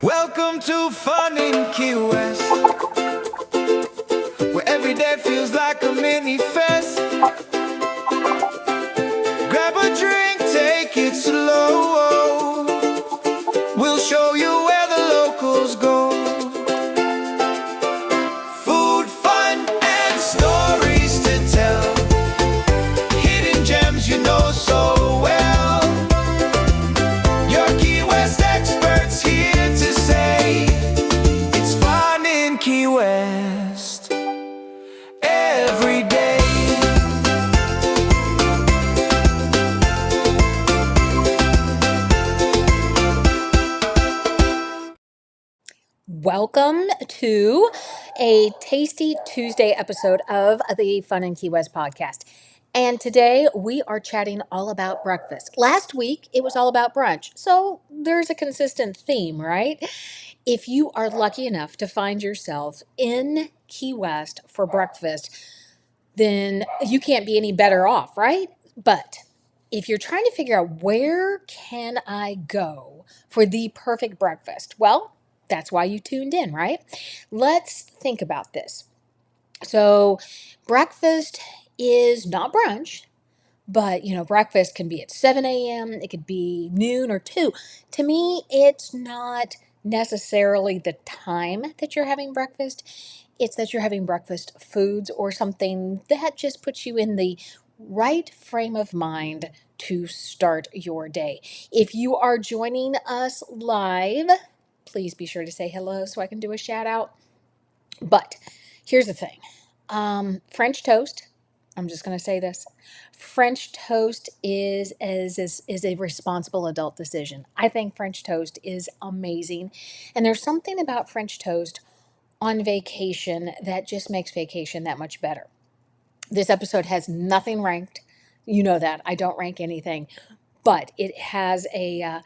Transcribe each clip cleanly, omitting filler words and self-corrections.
Welcome to Fun in Key West, where every day feels like a mini fest. Grab a drink, take it slow. We'll show you where the locals go. Food, fun, and stories to tell. Hidden gems you know so well. Your Key West experts here to say it's fun in Key West every day. Welcome to a Tasty Tuesday episode of the Fun in Key West podcast. And today we are chatting all about breakfast. Last week it was all about brunch. So there's a consistent theme, right? If you are lucky enough to find yourself in Key West for breakfast, then you can't be any better off, right? But if you're trying to figure out where can I go for the perfect breakfast, well, that's why you tuned in, right? Let's think about this. So, breakfast is not brunch, but breakfast can be at 7 a.m., it could be noon or 2. To me, it's not necessarily the time that you're having breakfast, it's that you're having breakfast foods or something that just puts you in the right frame of mind to start your day. If you are joining us live, please be sure to say hello so I can do a shout out. But here's the thing. French toast. I'm just going to say this. French toast is a responsible adult decision. I think French toast is amazing. And there's something about French toast on vacation that just makes vacation that much better. This episode has nothing ranked. You know that. I don't rank anything. But it has a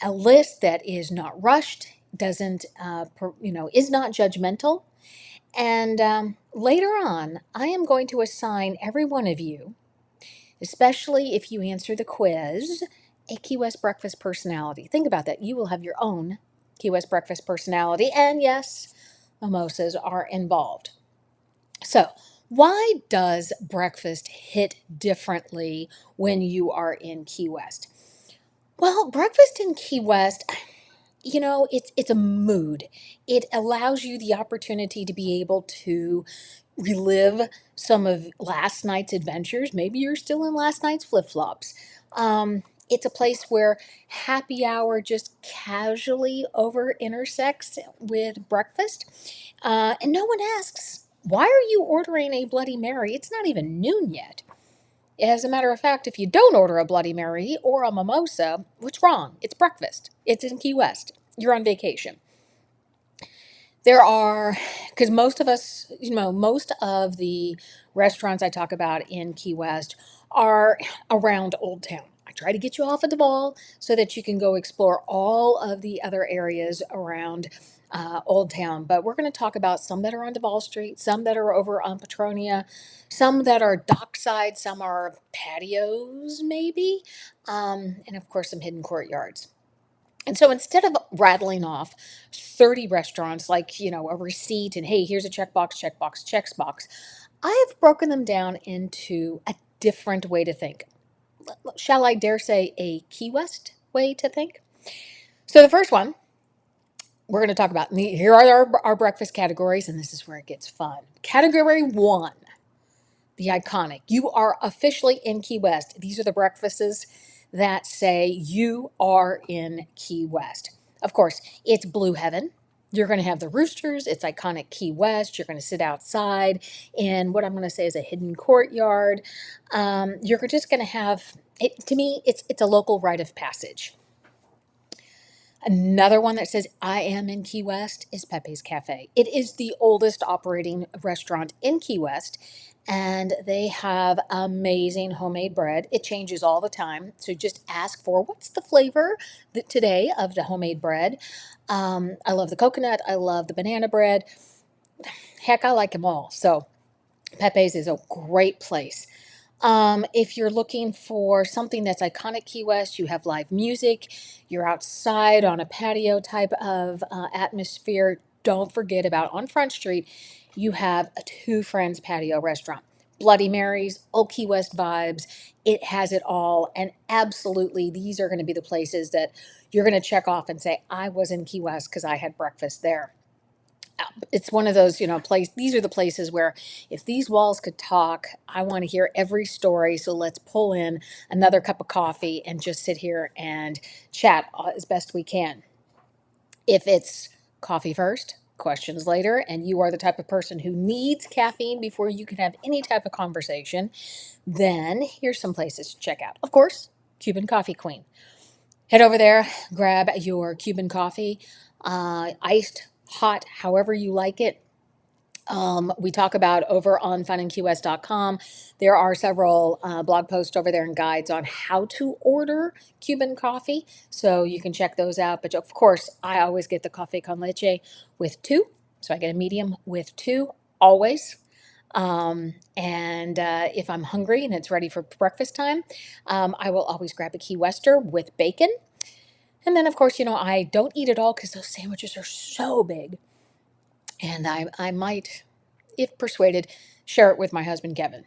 list that is not rushed, doesn't, is not judgmental. And later on, I am going to assign every one of you, especially if you answer the quiz, a Key West breakfast personality. Think about that. You will have your own Key West breakfast personality. And yes, mimosas are involved. So, why does breakfast hit differently when you are in Key West? Well, breakfast in Key West, it's a mood. It allows you the opportunity to be able to relive some of last night's adventures. Maybe you're still in last night's flip-flops. It's a place where happy hour just casually over intersects with breakfast. And no one asks, why are you ordering a Bloody Mary? It's not even noon yet. As a matter of fact, if you don't order a Bloody Mary or a mimosa, what's wrong? It's breakfast. It's in Key West. You're on vacation. There are, because most of us, most of the restaurants I talk about in Key West are around Old Town. I try to get you off at the Ball so that you can go explore all of the other areas around Old Town. But we're going to talk about some that are on Duval Street, some that are over on Petronia, some that are dockside, some are patios, maybe, and of course, some hidden courtyards. And so instead of rattling off 30 restaurants like, a receipt and hey, here's a checkbox, checkbox, checkbox, I have broken them down into a different way to think. Shall I dare say a Key West way to think? So the first one we're going to talk about, here are our breakfast categories, and this is where it gets fun. Category 1, the iconic. You are officially in Key West. These are the breakfasts that say you are in Key West. Of course, it's Blue Heaven. You're going to have the roosters. It's iconic Key West. You're going to sit outside in what I'm going to say is a hidden courtyard. You're just going to have, to me, it's a local rite of passage. Another one that says I am in Key West is Pepe's Cafe. It is the oldest operating restaurant in Key West, and they have amazing homemade bread. It changes all the time, so just ask for what's the flavor today of the homemade bread. I love the coconut. I love the banana bread. Heck, I like them all. So Pepe's is a great place. If you're looking for something that's iconic Key West, you have live music, you're outside on a patio type of atmosphere. Don't forget about on Front Street, you have a Two Friends patio restaurant. Bloody Mary's, Old Key West vibes. It has it all. And absolutely, these are going to be the places that you're going to check off and say, I was in Key West because I had breakfast there. It's one of those, these are the places where if these walls could talk, I want to hear every story. So let's pull in another cup of coffee and just sit here and chat as best we can. If it's coffee first, questions later, and you are the type of person who needs caffeine before you can have any type of conversation, then here's some places to check out. Of course, Cuban Coffee Queen. Head over there, grab your Cuban coffee, iced, hot, however you like it. We talk about over on FunInKeyWest.com. There are several blog posts over there and guides on how to order Cuban coffee. So you can check those out. But of course, I always get the cafe con leche with two. So I get a medium with two, always. And if I'm hungry and it's ready for breakfast time, I will always grab a Key Wester with bacon. And then, of course, I don't eat it all because those sandwiches are so big. And I might, if persuaded, share it with my husband, Kevin.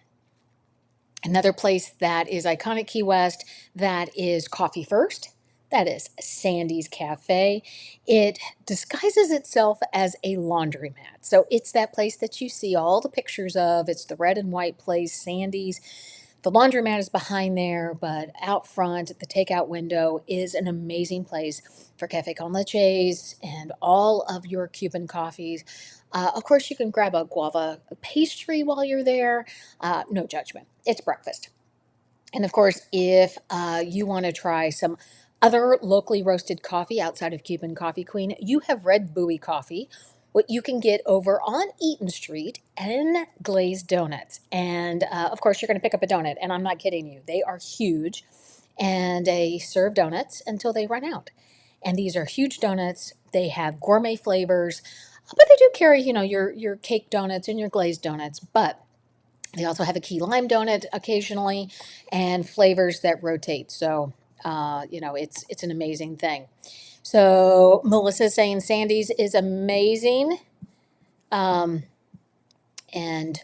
Another place that is iconic Key West that is coffee first. That is Sandy's Cafe. It disguises itself as a laundromat. So it's that place that you see all the pictures of. It's the red and white place, Sandy's. The laundromat is behind there, but out front, the takeout window is an amazing place for cafe con leches and all of your Cuban coffees. Of course, you can grab a guava pastry while you're there. No judgment. It's breakfast. And of course, if you want to try some other locally roasted coffee outside of Cuban Coffee Queen, you have Red Buoy Coffee, what you can get over on Eaton Street and Glazed Donuts. And of course, you're going to pick up a donut, and I'm not kidding you. They are huge, and they serve donuts until they run out. And these are huge donuts. They have gourmet flavors, but they do carry, your cake donuts and your glazed donuts. But they also have a key lime donut occasionally and flavors that rotate. So, it's an amazing thing. So Melissa's saying Sandy's is amazing. Um, and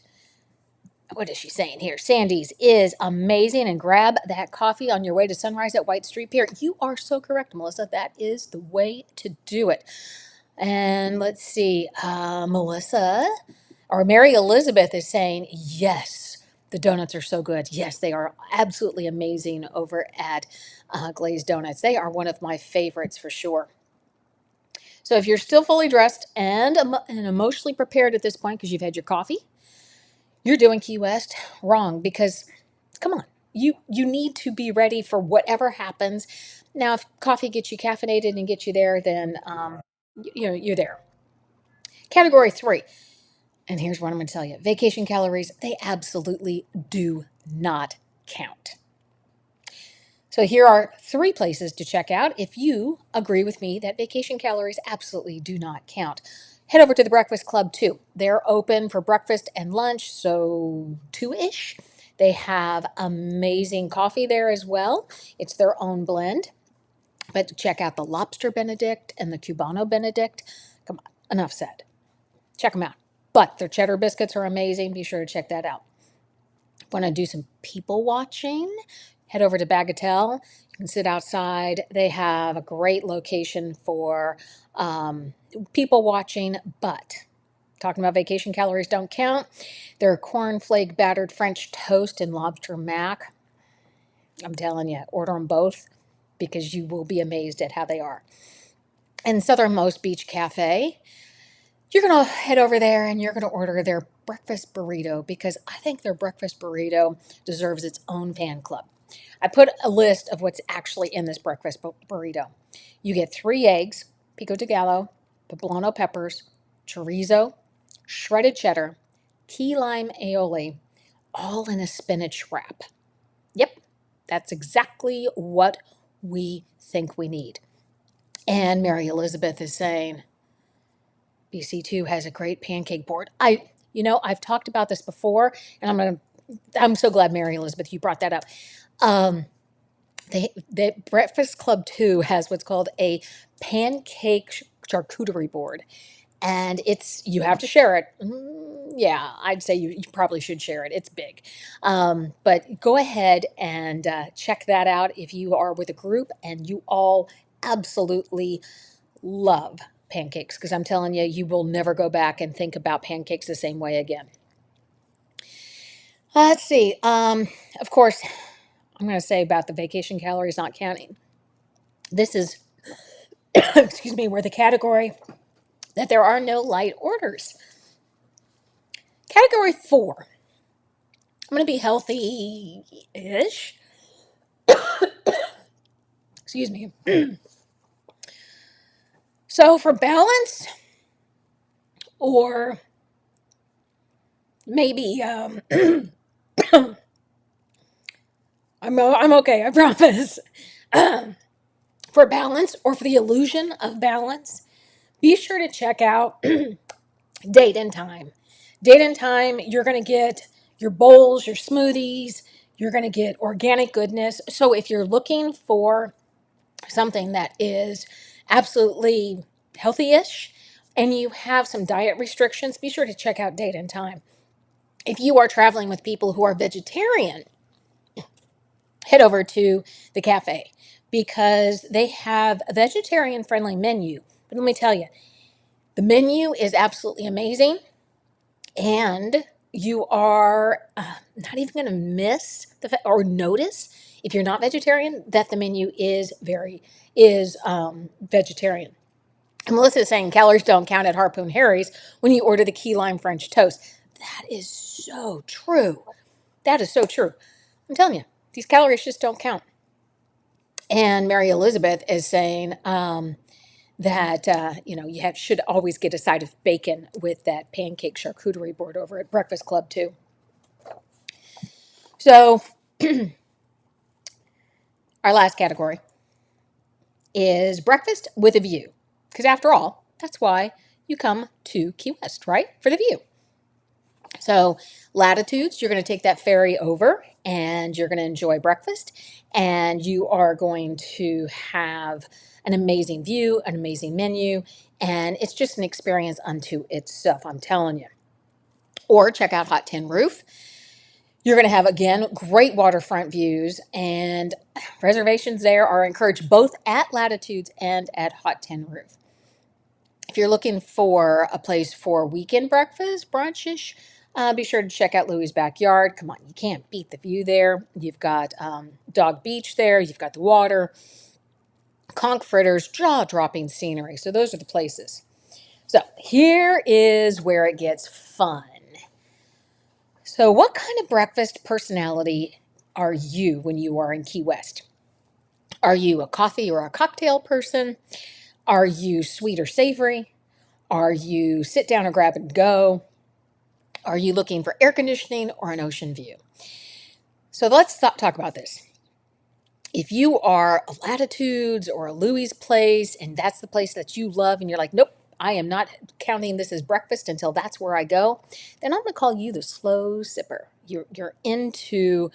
what is she saying here? Sandy's is amazing, and grab that coffee on your way to Sunrise at White Street Pier. You are so correct, Melissa. That is the way to do it. And let's see, Melissa or Mary Elizabeth is saying, yes, the donuts are so good. Yes, they are absolutely amazing over at Glazed Donuts. They are one of my favorites for sure. So if you're still fully dressed and emotionally prepared at this point because you've had your coffee, you're doing Key West wrong because, come on, you need to be ready for whatever happens. Now, if coffee gets you caffeinated and gets you there, then you're there. Category 3, and here's what I'm going to tell you: vacation calories, they absolutely do not count. So here are 3 places to check out if you agree with me that vacation calories absolutely do not count. Head over to the Breakfast Club too. They're open for breakfast and lunch, so 2-ish. They have amazing coffee there as well. It's their own blend. But check out the Lobster Benedict and the Cubano Benedict. Come on, enough said. Check them out. But their cheddar biscuits are amazing. Be sure to check that out. Want to do some people watching? Head over to Bagatelle. You can sit outside. They have a great location for people watching, but talking about vacation calories don't count. Their cornflake battered French toast and lobster mac. I'm telling you, order them both because you will be amazed at how they are. And Southernmost Beach Cafe, you're going to head over there and you're going to order their breakfast burrito because I think their breakfast burrito deserves its own fan club. I put a list of what's actually in this breakfast burrito. You get 3 eggs, pico de gallo, poblano peppers, chorizo, shredded cheddar, key lime aioli, all in a spinach wrap. Yep, that's exactly what we think we need. And Mary Elizabeth is saying, BC2 has a great pancake board. I've talked about this before, and I'm going to I'm so glad, Mary Elizabeth, you brought that up. Um, the Breakfast Club 2 has what's called a pancake charcuterie board, and you have to share it. Yeah, I'd say you probably should share it. It's big. But go ahead and check that out if you are with a group and you all absolutely love pancakes, because I'm telling you, you will never go back and think about pancakes the same way again. Let's see. Of course, I'm going to say about the vacation calories not counting. This is, excuse me, where the category that there are no light orders. Category 4. I'm going to be healthy-ish. Excuse me. So for balance, or maybe I'm okay, I promise. For balance, or for the illusion of balance, be sure to check out Date and Time. Date and Time, you're going to get your bowls, your smoothies, you're going to get organic goodness. So if you're looking for something that is absolutely healthy-ish and you have some diet restrictions, be sure to check out Date and Time. If you are traveling with people who are vegetarian, head over to the cafe because they have a vegetarian friendly menu. But let me tell you, the menu is absolutely amazing, and you are not even going to miss or notice, if you're not vegetarian, that the menu is vegetarian. And Melissa is saying calories don't count at Harpoon Harry's when you order the key lime French toast. That is so true. That is so true. I'm telling you, these calories just don't count. And Mary Elizabeth is saying that should always get a side of bacon with that pancake charcuterie board over at Breakfast Club too. So our last category is breakfast with a view, because after all, that's why you come to Key West, right? For the view. So latitudes, you're going to take that ferry over and you're going to enjoy breakfast, and you are going to have an amazing view, an amazing menu, and it's just an experience unto itself, I'm telling you. Or check out Hot Tin Roof. You're going to have, again, great waterfront views, and reservations there are encouraged both at Latitudes and at Hot Tin Roof. If you're looking for a place for weekend breakfast, brunchish, be sure to check out Louie's Backyard. Come on, you can't beat the view there. You've got Dog Beach there. You've got the water, conch fritters, jaw-dropping scenery. So those are the places. So here is where it gets fun. So what kind of breakfast personality are you when you are in Key West? Are you a coffee or a cocktail person? Are you sweet or savory? Are you sit down or grab and go? Are you looking for air conditioning or an ocean view? So let's talk about this. If you are a Latitudes or a Louie's place and that's the place that you love and you're like, nope, I am not counting this as breakfast until that's where I go, then I'm going to call you the slow sipper. You're into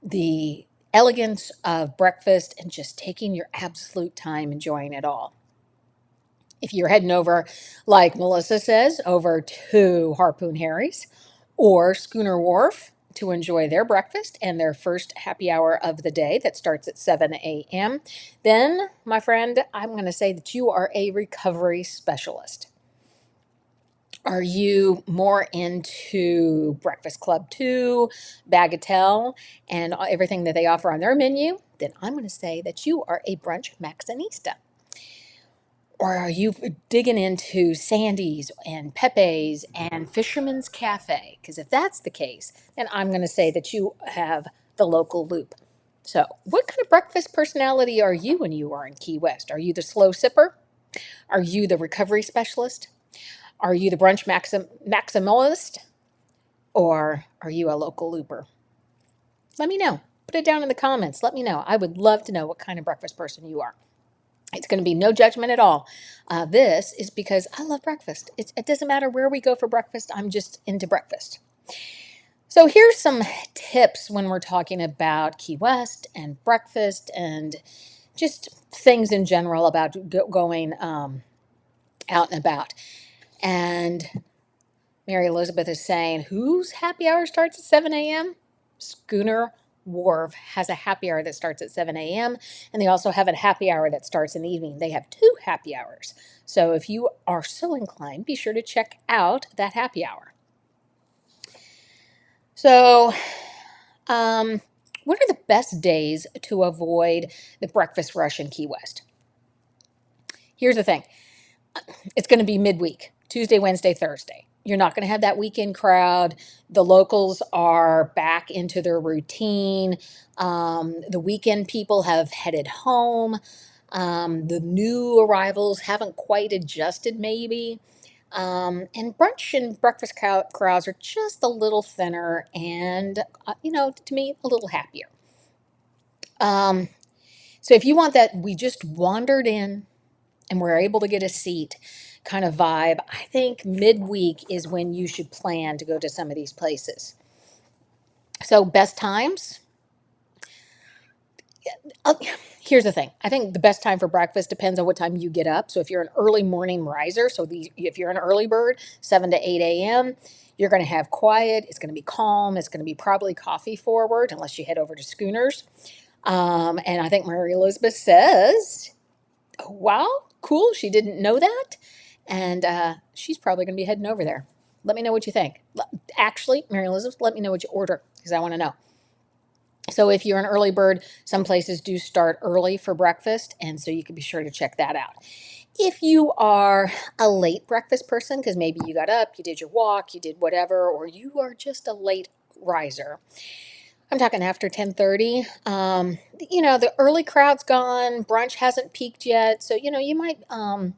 the elegance of breakfast and just taking your absolute time enjoying it all. If you're heading over, like Melissa says, over to Harpoon Harry's or Schooner Wharf to enjoy their breakfast and their first happy hour of the day that starts at 7 a.m., then, my friend, I'm going to say that you are a recovery specialist. Are you more into Breakfast Club 2, Bagatelle, and everything that they offer on their menu? Then I'm going to say that you are a brunch maxinista. Or are you digging into Sandy's and Pepe's and Fisherman's Cafe? Because if that's the case, then I'm going to say that you have the local loop. So, what kind of breakfast personality are you when you are in Key West? Are you the slow sipper? Are you the recovery specialist? Are you the brunch maximalist? Or are you a local looper? Let me know. Put it down in the comments. Let me know. I would love to know what kind of breakfast person you are. It's going to be no judgment at all. This is because I love breakfast. It doesn't matter where we go for breakfast. I'm just into breakfast. So here's some tips when we're talking about Key West and breakfast and just things in general about going out and about. And Mary Elizabeth is saying, whose happy hour starts at 7 a.m.? Schooner Wharf has a happy hour that starts at 7 a.m. And they also have a happy hour that starts in the evening. They have two happy hours. So if you are so inclined, be sure to check out that happy hour. So, what are the best days to avoid the breakfast rush in Key West? Here's the thing. It's going to be midweek, Tuesday, Wednesday, Thursday. You're not going to have that weekend crowd. The locals are back into their routine. The weekend people have headed home. The new arrivals haven't quite adjusted, maybe. And brunch and breakfast crowds are just a little thinner and, to me, a little happier. Um, so if you want that, we just wandered in and we're able to get a seat kind of vibe, I think midweek is when you should plan to go to some of these places. So, best times. Uh, Here's the thing. I think the best time for breakfast depends on what time you get up. So, if you're an early morning riser, if you're an early bird, 7 to 8 a.m., you're going to have quiet. It's going to be calm. It's going to be probably coffee forward, unless you head over to Schooners. And I think Mary Elizabeth says, oh, wow, cool. She didn't know that. And she's probably going to be heading over there. Let me know what you think. Actually, Mary Elizabeth, let me know what you order because I want to know. So if you're an early bird, some places do start early for breakfast, and so you can be sure to check that out. If you are a late breakfast person, because maybe you got up, you did your walk, you did whatever, or you are just a late riser, I'm talking after 10:30. The early crowd's gone, brunch hasn't peaked yet, so you might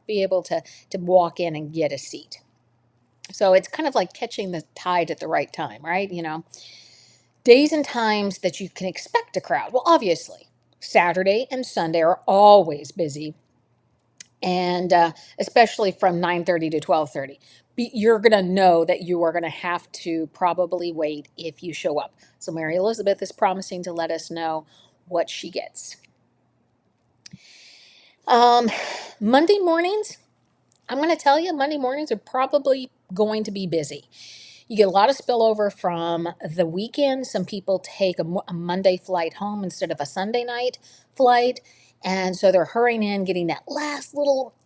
be able to walk in and get a seat. So it's kind of like catching the tide at the right time, right? Days and times that you can expect a crowd. Well, obviously, Saturday and Sunday are always busy, and especially from 9:30 to 12:30. You're going to know that you are going to have to probably wait if you show up. So Mary Elizabeth is promising to let us know what she gets. Um, Monday mornings, I'm going to tell you, Monday mornings are probably going to be busy. You get a lot of spillover from the weekend. Some people take a Monday flight home instead of a Sunday night flight. And so they're hurrying in, getting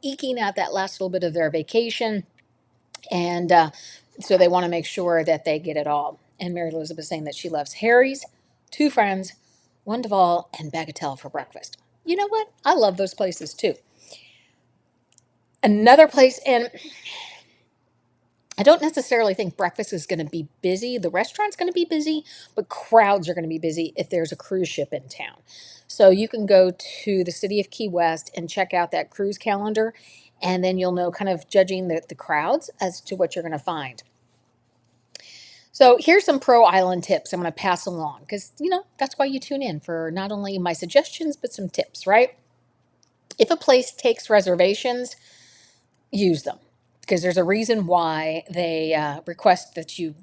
eking out that last little bit of their vacation. And so they want to make sure that they get it all. And Mary Elizabeth is saying that she loves Harry's, Two Friends, One Duval, and Bagatelle for breakfast. You know what? I love those places too. Another place, and I don't necessarily think breakfast is going to be busy. The restaurant's going to be busy, but crowds are going to be busy if there's a cruise ship in town. So you can go to the city of Key West and check out that cruise calendar, and then you'll know kind of judging the crowds as to what you're going to find. So here's some pro island tips I'm going to pass along because, that's why you tune in for not only my suggestions, but some tips, right? If a place takes reservations, use them because there's a reason why they request that you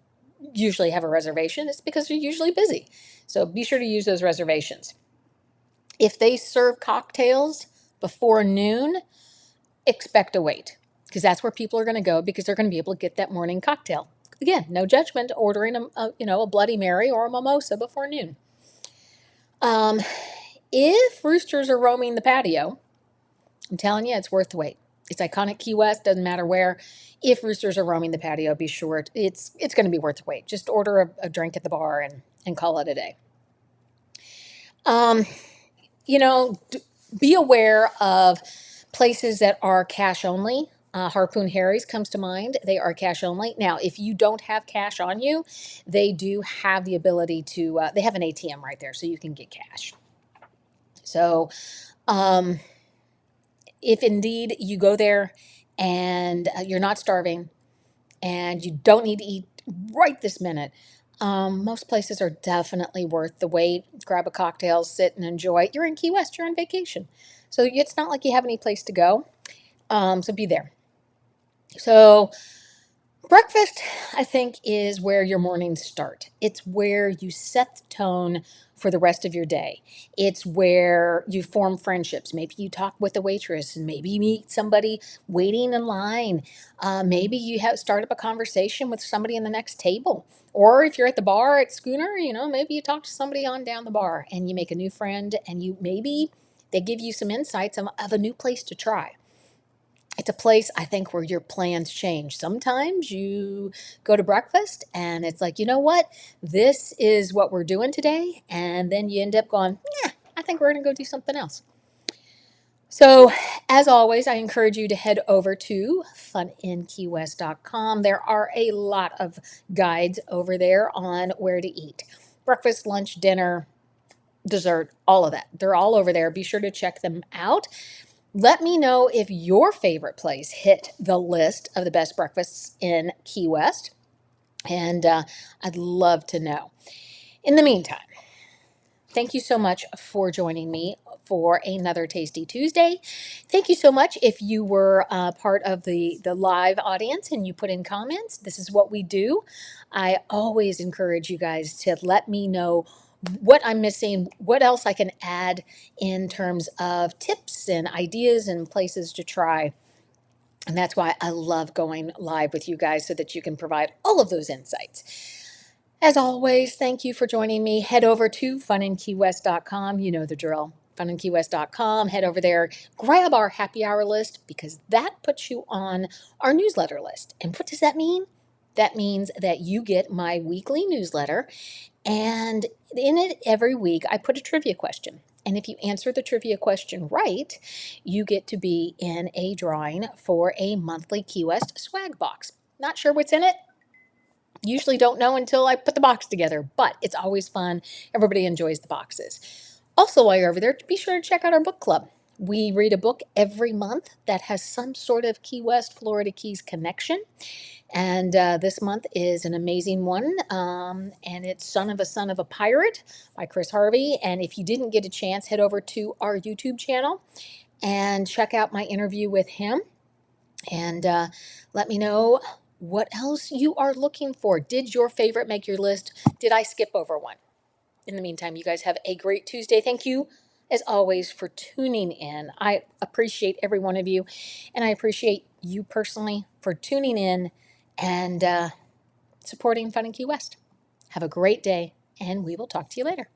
usually have a reservation. It's because they're usually busy. So be sure to use those reservations. If they serve cocktails before noon, expect a wait because that's where people are going to go because they're going to be able to get that morning cocktail. Again, no judgment ordering a Bloody Mary or a mimosa before noon. If roosters are roaming the patio, I'm telling you, it's worth the wait. It's iconic Key West, doesn't matter where. If roosters are roaming the patio, be sure it's going to be worth the wait. Just order a drink at the bar and call it a day. Be aware of places that are cash only. Harpoon Harry's comes to mind. They are cash only. Now, if you don't have cash on you, they do have the ability to, they have an ATM right there, so you can get cash. So, if indeed you go there and you're not starving and you don't need to eat right this minute, most places are definitely worth the wait. Grab a cocktail, sit and enjoy. You're in Key West, you're on vacation. So it's not like you have any place to go. So be there. So Breakfast, I think, is where your mornings start. It's where you set the tone for the rest of your day. It's where you form friendships. Maybe you talk with the waitress, and maybe you meet somebody waiting in line. Maybe you have start up a conversation with somebody in the next table. Or if you're at the bar at Schooner, maybe you talk to somebody on down the bar and you make a new friend, and you maybe they give you some insights of a new place to try. It's a place, I think, where your plans change. Sometimes you go to breakfast and it's like, you know what? This is what we're doing today. And then you end up going, yeah, I think we're going to go do something else. So, as always, I encourage you to head over to FunInKeyWest.com. There are a lot of guides over there on where to eat breakfast, lunch, dinner, dessert, all of that. They're all over there. Be sure to check them out. Let me know if your favorite place hit the list of the best breakfasts in Key West, and I'd love to know. In the meantime, thank you so much for joining me for another Tasty Tuesday. Thank you so much if you were part of the live audience and you put in comments. This is what we do. I always encourage you guys to let me know what I'm missing, what else I can add in terms of tips and ideas and places to try. And that's why I love going live with you guys so that you can provide all of those insights. As always, thank you for joining me. Head over to FunInKeyWest.com. You know the drill. FunInKeyWest.com. Head over there, grab our happy hour list because that puts you on our newsletter list. And what does that mean? That means that you get my weekly newsletter, and in it every week I put a trivia question. And if you answer the trivia question right, you get to be in a drawing for a monthly Key West swag box. Not sure what's in it? Usually don't know until I put the box together, but it's always fun. Everybody enjoys the boxes. Also, while you're over there, be sure to check out our book club. We read a book every month that has some sort of Key West, Florida Keys connection. And this month is an amazing one, and it's Son of a Pirate by Chris Harvey. And if you didn't get a chance, head over to our YouTube channel and check out my interview with him. And let me know what else you are looking for. Did your favorite make your list? Did I skip over one? In the meantime, you guys have a great Tuesday. Thank you, as always, for tuning in. I appreciate every one of you, and I appreciate you personally for tuning in and supporting Fun in Key West. Have a great day, and we will talk to you later.